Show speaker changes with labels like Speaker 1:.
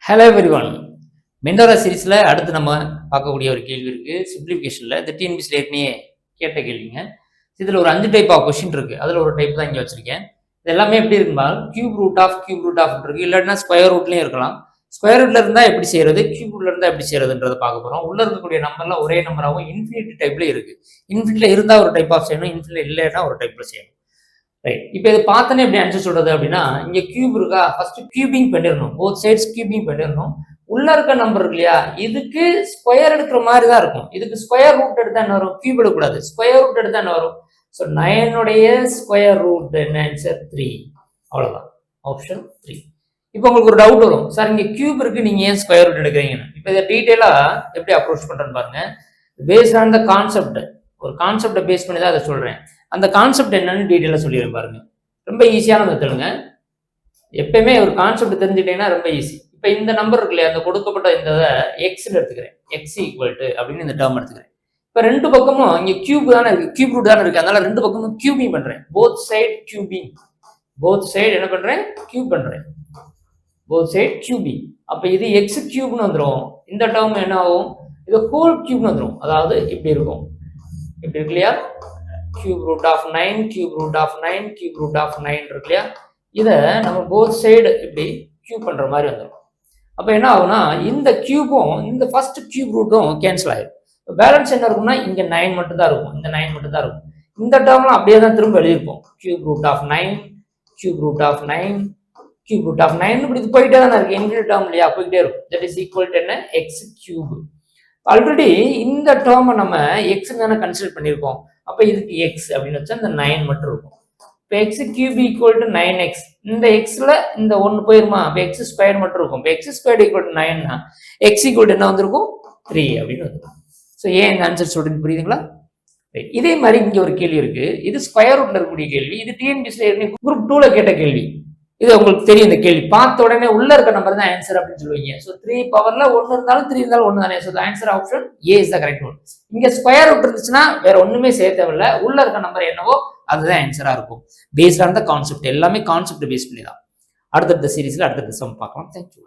Speaker 1: Hello everyone. மெண்டோரா சீரீஸில் அடுத்து நம்ம பார்க்கக்கூடிய ஒரு கேள்வி இருக்குது. சிம்பிளிஃபிகேஷனில் இந்த டிஎன்பிஎஸ்சியில் ஏற்கனவே கேட்ட கேள்விங்க. இதில் ஒரு 5 டைப் ஆஃப் கொஷின் இருக்குது. அதில் ஒரு டைப் தான் இங்கே வச்சுருக்கேன். இது எல்லாமே எப்படி இருக்குன்னா கியூப் ரூட் ஆஃப் இருக்குது, இல்லாட்டினா ஸ்கொயர் ரூட்லேயும் இருக்கலாம். ஸ்கொயர் ரூட்டில் இருந்தால் எப்படி செய்கிறது, கியூப் ரூட்டில் இருந்தால் எப்படி செய்கிறதுன்றதை பார்க்க போகிறோம். உள்ளே இருக்கக்கூடிய நம்பர்லாம் ஒரே நம்பராகவும் இன்ஃபினிட்டி டைப்பில் இருக்குது. இன்ஃபினிட்டியில் இருந்தால் ஒரு டைப் ஆஃப் செய்யணும், இன்ஃபினிட்டியில் இல்லைன்னா ஒரு டைப்பில் செய்யணும். ரைட். இப்போ இது பார்த்தோன்னே எப்படி ஆன்சர் சொல்கிறது அப்படின்னா, இங்கே கியூப் இருக்கா, ஃபர்ஸ்ட் கியூபிங் பண்ணிடணும். போத் சைட்ஸ் கியூபிங் பண்ணிடணும். உள்ள இருக்க நம்பர் இருக்கு இல்லையா, இதுக்கு ஸ்கொயர் எடுக்கிற மாதிரி தான் இருக்கும். இதுக்கு ஸ்கொயர் ரூட் எடுத்தா என்ன வரும், கியூப் எடுக்கக்கூடாது, ஸ்கொயர் ரூட் எடுத்தா என்ன வரும். ஸோ 9 ஸ்கொயர் ரூட் என்ன ஆன்சர் 3. அவ்வளோதான், ஆப்ஷன் 3. இப்போ உங்களுக்கு ஒரு டவுட் வரும், சார் இங்கே கியூப் இருக்கு, நீங்கள் ஏன் ஸ்கொயர் ரூட் எடுக்கிறீங்கன்னு. இப்போ இதை டீட்டெயிலாக எப்படி அப்ரோச் பண்ணுறேன்னு பாருங்க. பேஸ்ட் ஆன் த கான்செப்ட், ஒரு கான்செப்டை பேஸ் பண்ணி தான் அதை சொல்கிறேன். அந்த கான்செப்ட் என்னன்னு டீட்டெயிலாக சொல்லிடுறேன் பாருங்க. ரொம்ப ஈஸியான மெத்தடுங்க. எப்பயுமே ஒரு கான்செப்ட் தெரிஞ்சுக்கிட்டீங்கன்னா ரொம்ப ஈஸி. இப்போ இந்த நம்பர் இருக்கு இல்லையா, அந்த கொடுக்கப்பட்ட இந்த எக்ஸ்ன்னு எடுத்துக்கிறேன், எக்ஸ் ஈக்குவல் டு அப்படின்னு இந்த டேர்ம் எடுத்துக்கிறேன். இப்போ ரெண்டு பக்கமும் இங்கே கியூப் தானே இருக்கு, கியூப் ரூட் தானே இருக்கு, அதனால ரெண்டு பக்கமும் கியூபிங் பண்றேன். Both side cubing, both side என்ன பண்றேன், கியூப் பண்றேன், போத் சைடு கியூபிங். அப்போ இது எக்ஸ் கியூப்னு வந்துடும். இந்த டேர்ம் என்ன ஆகும், இது ஹோல் கியூப்னு வந்துடும். அதாவது இப்படி இருக்கும், இப்படி இருக்கு இல்லையா, cube root of 9, cube root of 9, cube root of 9 இருக்கு இல்லையா. இதை நம்ம போத் சைடு இப்படி கியூப் பண்ற மாதிரி வந்துடும். அப்போ என்ன ஆகும்னா, இந்த கியூபும் இந்த ஃபர்ஸ்ட் கியூப் ரூட்டும் கேன்சல் ஆயிடும். பேலன்ஸ் என்ன இருக்கும்னா, இங்கே 9 மட்டும் தான் இருக்கும், இந்த 9 மட்டும் தான் இருக்கும். இந்த டேர்ம்லாம் அப்படியே தான் திரும்ப எழுதியிருப்போம். Cube root of 9, cube root of 9, cube root of 9 இப்படி போயிட்டே தானே இருக்கு, இன்ஃபினிட் டேர்ம் இல்லையா, போயிட்டே இருக்கும். தட் இஸ் ஈக்குவல் டு என்ன, எக்ஸ் கியூப். ஆல்ரெடி இந்த டேர்மை நம்ம எக்ஸ் தானே கன்சிடர் பண்ணியிருக்கோம். அப்போ இதுக்கு எக்ஸ் அப்படின்னு வச்சா இந்த 9 மட்டும் இருக்கும். இப்போ X cube equal to 9x. இந்த எக்ஸ்ல இந்த 1 போயிருமா, அப்போ எக்ஸ் ஸ்கொயர் மட்டும் இருக்கும். இப்போ எக்ஸ் ஸ்கொயர் ஈக்குவல் டு 9னா எக்ஸ் ஈக்குவல் டு என்ன வந்திருக்கும், 3 அப்படின்னு வந்துடும். ஸோ ஏன் இந்த ஆன்சர் சொல்றேன்னு புரியுதுங்களா. இதே மாதிரி இங்கே ஒரு கேள்வி இருக்கு, இது ஸ்கொயர் ரூட்ல இருக்கக்கூடிய கேள்வி. இது டிஎன்பிஎஸ்சில குரூப் 2ல கேட்ட கேள்வி. இது உங்களுக்கு தெரியும். இந்த கேள்வி பார்த்த உடனே உள்ள இருக்க நம்பர் தான் ஆன்சர் அப்படின்னு சொல்லுவீங்க. ஸோ 3 பவர்ல 1 இருந்தாலும் 3 இருந்தாலும் 1 தானே. So answer option A is the correct one. இங்க ஸ்கொயர் ரூட் இருந்துச்சுன்னா வேற ஒண்ணுமே செய்ய தேவையில்ல, உள்ள இருக்க நம்பர் என்னவோ அதுதான் ஆன்சரா இருக்கும். பேஸ்ட் ஆன் த கான்செப்ட், எல்லாமே கான்செப்ட் பேஸ் பண்ணி தான். அடுத்தடுத்த சீரீஸ்ல அடுத்தடுத்த சம் பார்க்கலாம். தேங்க்யூ.